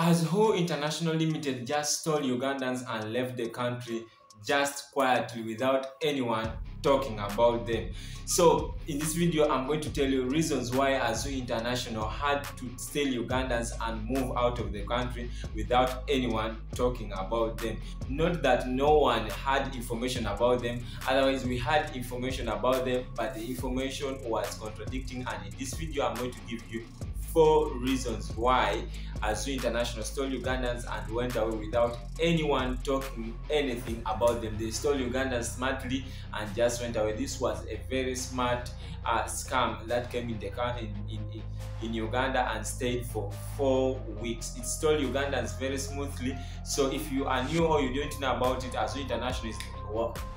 Aozhou International Limited just stole Ugandans and left the country just quietly without anyone talking about them. So in this video, I'm going to tell you reasons why Aozhou International had to steal Ugandans and move out of the country without anyone talking about them. Not that no one had information about them, otherwise we had information about them, but the information was contradicting, and in this video I'm going to give you 4 reasons why Aozhou International stole Ugandans and went away without anyone talking anything about them. They stole Ugandans smartly and just went away. This was a very smart scam that came in Uganda and stayed for 4 weeks. It stole Ugandans very smoothly. So if you are new or you don't know about it, Aozhou International is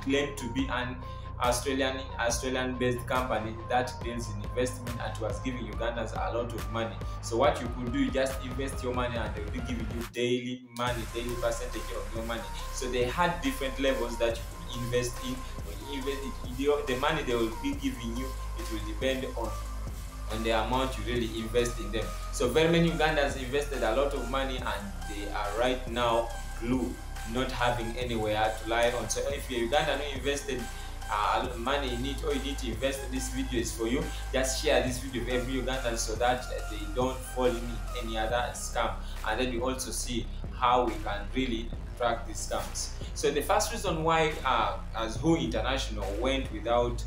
claimed to be an Australian-based company that deals in investment and was giving Ugandans a lot of money. So what you could do, you just invest your money and they will be giving you daily percentage of your money. So they had different levels that you could invest in. When you invest the money they will be giving you, it will depend on the amount you really invest in them. So very many Ugandans invested a lot of money and they are right now glued, not having anywhere to lie on. So if you're Ugandan who invested money in it, or you need to invest, this video is for you. Just share this video with every Ugandan so that they don't fall in any other scam, and then you also see how we can really track these scams. So the first reason why Aozhou International went without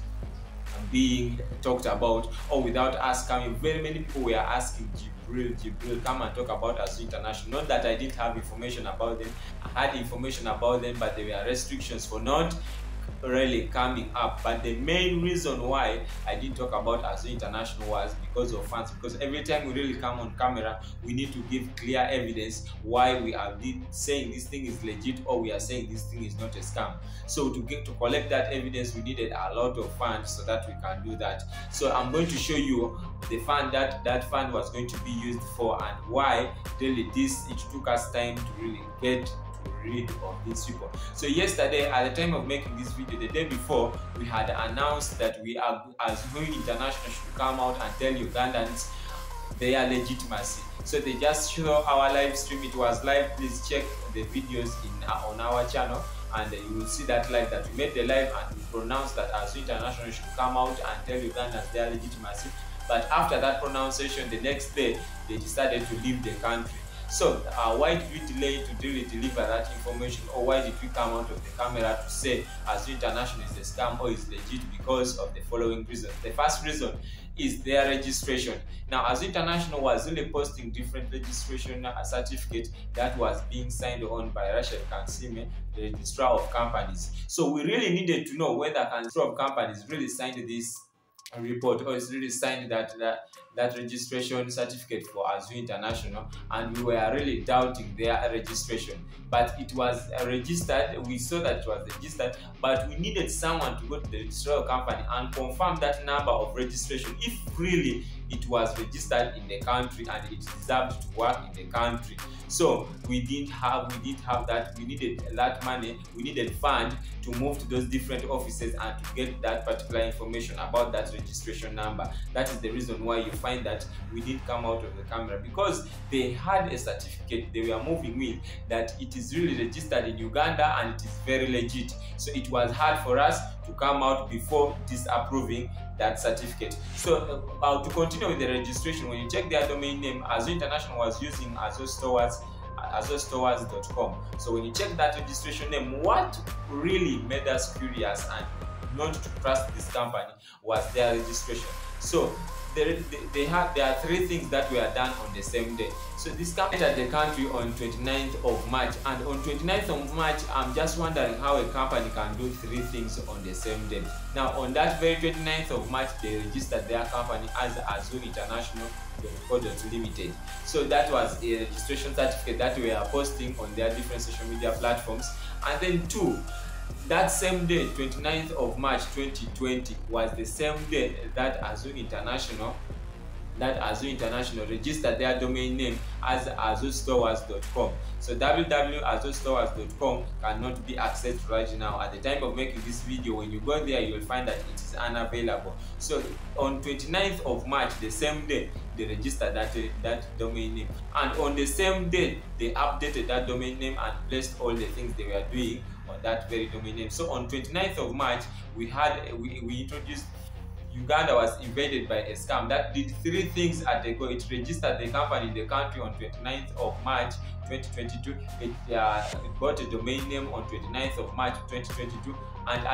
being talked about or without us coming, very many people were asking Jibril, come and talk about Aozhou International. Not that I didn't have information about them, I had information about them, but there were restrictions for not really coming up. But the main reason why I didn't talk about Aozhou International was because of fans, because every time we really come on camera we need to give clear evidence why we are saying this thing is legit or we are saying this thing is not a scam. So to collect that evidence we needed a lot of funds so that we can do that. So I'm going to show you the fund that fund was going to be used for and why really it took us time to really get rid of these people. So yesterday, at the time of making this video, the day before, we had announced that we are, Aozhou International, should come out and tell Ugandans their legitimacy. So they just show our live stream. It was live. Please check the videos on our channel and you will see that live, that we made the live and we pronounced that Aozhou International should come out and tell Ugandans their legitimacy. But after that pronunciation, the next day they decided to leave the country. So why did we delay to really deliver that information, or why did we come out of the camera to say Aozhou International is a scam or is legit? Because of the following reasons. The first reason is their registration. Now Aozhou International was really posting different registration certificate that was being signed on by Rachel Kansime, the registrar of companies. So we really needed to know whether the registrar of companies really signed this report or is really signed that registration certificate for Aozhou International, and we were really doubting their registration. But it was registered. We saw that it was registered, but we needed someone to go to the registrar company and confirm that number of registration, if really it was registered in the country and it deserved to work in the country. So we didn't have that. We needed that money, we needed fund to move to those different offices and to get that particular information about that registration number. That is the reason why you find that we didn't come out of the camera, because they had a certificate they were moving with that it is really registered in Uganda and it is very legit. So it was hard for us to come out before disapproving that certificate. So to continue with the registration, when you check their domain name, Aozhou International was using aozhou.com. So when you check that registration name, what really made us curious and not to trust this company was their registration. So there are 3 things that were done on the same day. So this company entered the country on 29th of March, and on 29th of March, I'm just wondering how a company can do 3 things on the same day. Now on that very 29th of March, they registered their company as Aozhou International Limited. So that was a registration certificate that we are posting on their different social media platforms. And then 2, that same day, 29th of March 2020, was the same day that Aozhou International that Aozhou International registered their domain name as aozhoustores.com. So www.aozhoustores.com cannot be accessed right now. At the time of making this video, when you go there, you will find that it is unavailable. So on 29th of March, the same day, they registered that domain name, and on the same day they updated that domain name and placed all the things they were doing on that very domain name. So on 29th of March, we introduced Uganda was invaded by a scam that did three things at the go. It registered the company in the country on 29th of March 2022. It got a domain name on 29th of March 2022, and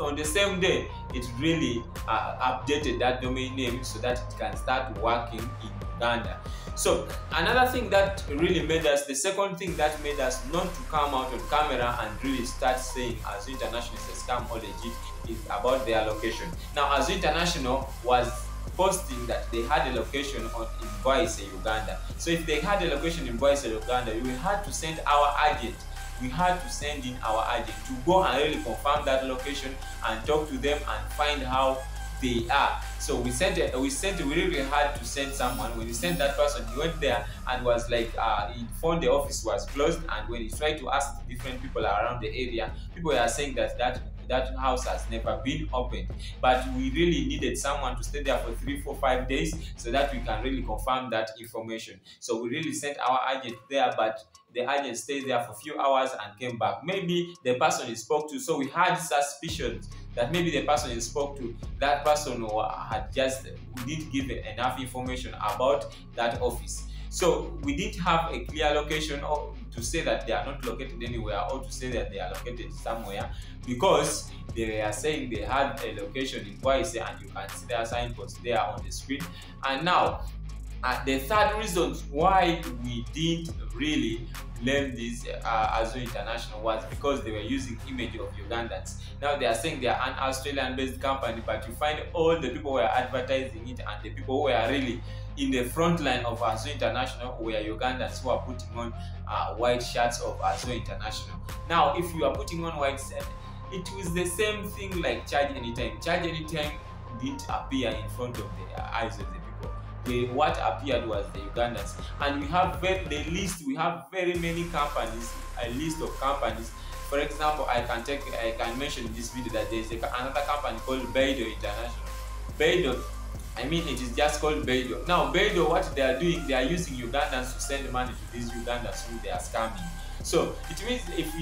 on the same day, it really updated that domain name so that it can start working in Uganda. So another thing that really made us, the second thing that made us not to come out on camera and really start saying Aozhou International is a scam or legit, is about their location. Now Aozhou International was posting that they had a location in Voice, Uganda. So if they had a location in Voice, Uganda, we had to send our agent. We had to send in our agent to go and really confirm that location and talk to them and find how they are. So we really had to send someone. When we sent that person, he went there and was like, he found the office was closed, and when he tried to ask different people around the area, people were saying that house has never been opened. But we really needed someone to stay there for 3, 4, 5 days so that we can really confirm that information. So we really sent our agent there, but the agent stayed there for a few hours and came back. Maybe the person he spoke to, so we had suspicions that maybe the person he spoke to, that person didn't give enough information about that office. So we didn't have a clear location to say that they are not located anywhere, or to say that they are located somewhere, because they are saying they had a location in Voice, and you can see their signpost there on the screen. And now, the third reason why we didn't really blame this Aozhou International was because they were using image of Ugandans. Now they are saying they are an Australian-based company, but you find all the people who are advertising it and the people who are really in the front line of Aozhou International were Ugandans who are putting on white shirts of Aozhou International. Now, if you are putting on white shirts, it was the same thing like Charge Anytime. Charge Anytime didn't appear in front of the eyes of the people. What appeared was the Ugandans, and we have we have very many companies, a list of companies. For example, I can mention in this video that there is another company called Beidou International. Beidou, it is just called Beidou. Now Beidou, what they are doing, they are using Ugandans to send money to these Ugandans who they are scamming. So it means if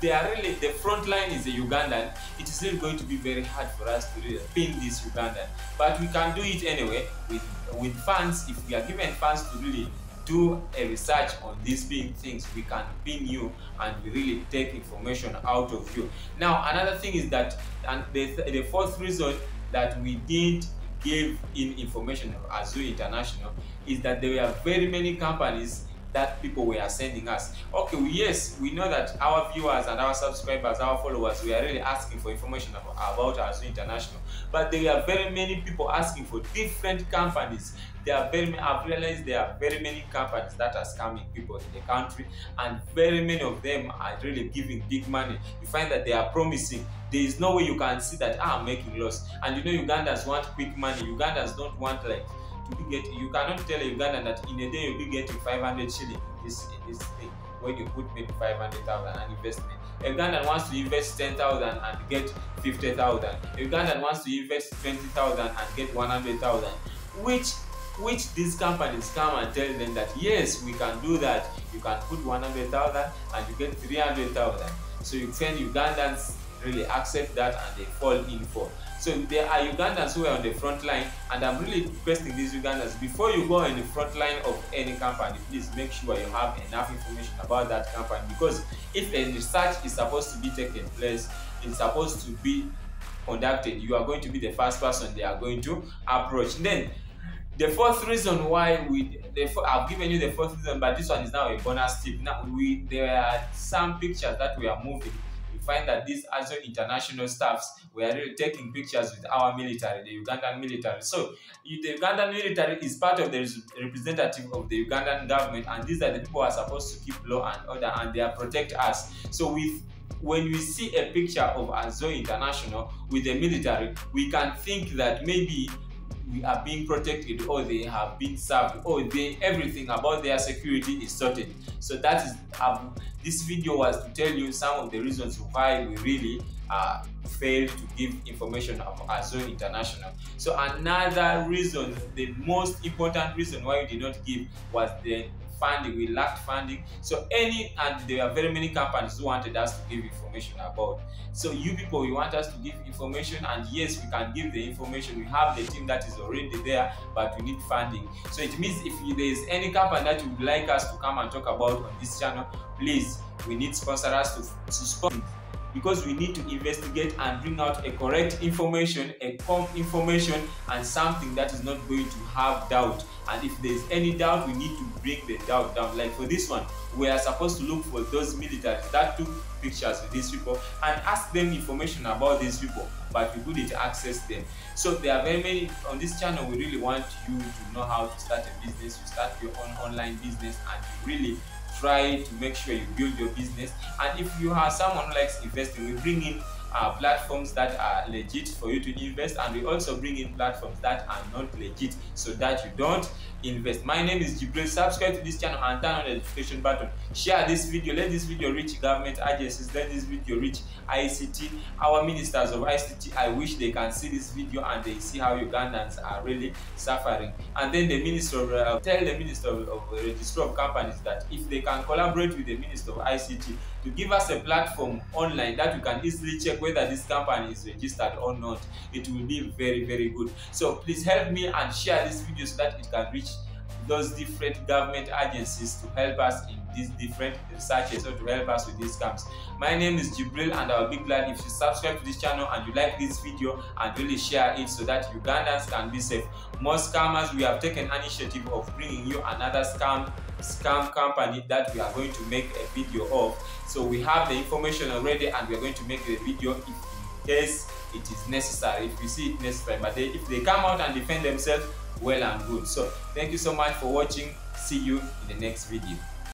they are really, the front line is a Ugandan, it is really going to be very hard for us to really pin this Ugandan. But we can do it anyway with funds. If we are given funds to really do a research on these things, we can pin you and we really take information out of you. Now another thing is that, and the fourth reason that we didn't give in information of Aozhou International is that there were very many companies that people were sending us. Okay, yes, we know that our viewers and our subscribers, our followers, we are really asking for information about Aozhou International, but there are very many people asking for different companies. I've realized there are very many companies that are scamming people in the country, and very many of them are really giving big money. You find that they are promising. There is no way you can see that I'm making loss. And you know, Ugandans want quick money. Ugandans don't want you cannot tell a Ugandan that in a day you'll be getting 500 shillings in this thing when you put maybe 500,000 an investment. A Ugandan wants to invest 10,000 and get 50,000. A Ugandan wants to invest 20,000 and get 100,000. Which these companies come and tell them that yes, we can do that. You can put 100,000 and you get 300,000. So you find Ugandans really accept that and they fall in for. So there are Ugandans who are on the front line, and I'm really requesting these Ugandans, before you go in the front line of any company, please make sure you have enough information about that company, because if a research is supposed to be taken place, it's supposed to be conducted, you are going to be the first person they are going to approach. Then the fourth reason why I've given you the fourth reason, but this one is now a bonus tip. Now there are some pictures that we are moving. Find that these Aozhou International staffs were really taking pictures with our military, the Ugandan military. So the Ugandan military is part of the representative of the Ugandan government, and these are the people who are supposed to keep law and order, and they are protect us. So when we see a picture of Aozhou International with the military, we can think that maybe we are being protected, or they have been served, or everything about their security is sorted. So that is this video was to tell you some of the reasons why we really failed to give information of Aozhou International. So another reason, the most important reason why we did not give, was the funding. We lacked funding. So and there are very many companies who wanted us to give information about. So you people, you want us to give information, and yes, we can give the information. We have the team that is already there, but we need funding. So it means if there is any company that you would like us to come and talk about on this channel, please, we need sponsors to sponsor, because we need to investigate and bring out a correct information, a confirmed information, and something that is not going to have doubt. And if there is any doubt, we need to bring the doubt down. Like for this one, we are supposed to look for those militaries that took pictures with these people and ask them information about these people, but we couldn't access them. So there are very many on this channel. We really want you to know how to start a business, you start your own online business, and you really try to make sure you build your business. And if you are someone who likes investing, we bring in platforms that are legit for you to invest, and we also bring in platforms that are not legit so that you don't invest. My name is Jibril. Subscribe to this channel and turn on the notification button. Share this video. Let this video reach government agencies. Let this video reach ICT. Our ministers of ICT, I wish they can see this video and they see how Ugandans are really suffering. And then the minister tell the minister of registrar of companies that if they can collaborate with the minister of ICT to give us a platform online that we can easily check whether this company is registered or not, it will be very, very good. So please help me and share this video so that it can reach those different government agencies to help us in these different researches, or to help us with these scams. My name is Jibril, and I'll be glad if you subscribe to this channel and you like this video and really share it so that Ugandans can be safe. More scammers, we have taken initiative of bringing you another scam company that we are going to make a video of. So we have the information already, and we are going to make the video if in case it is necessary, if we see it necessary. But if they come out and defend themselves, well and good. So thank you so much for watching. See you in the next video.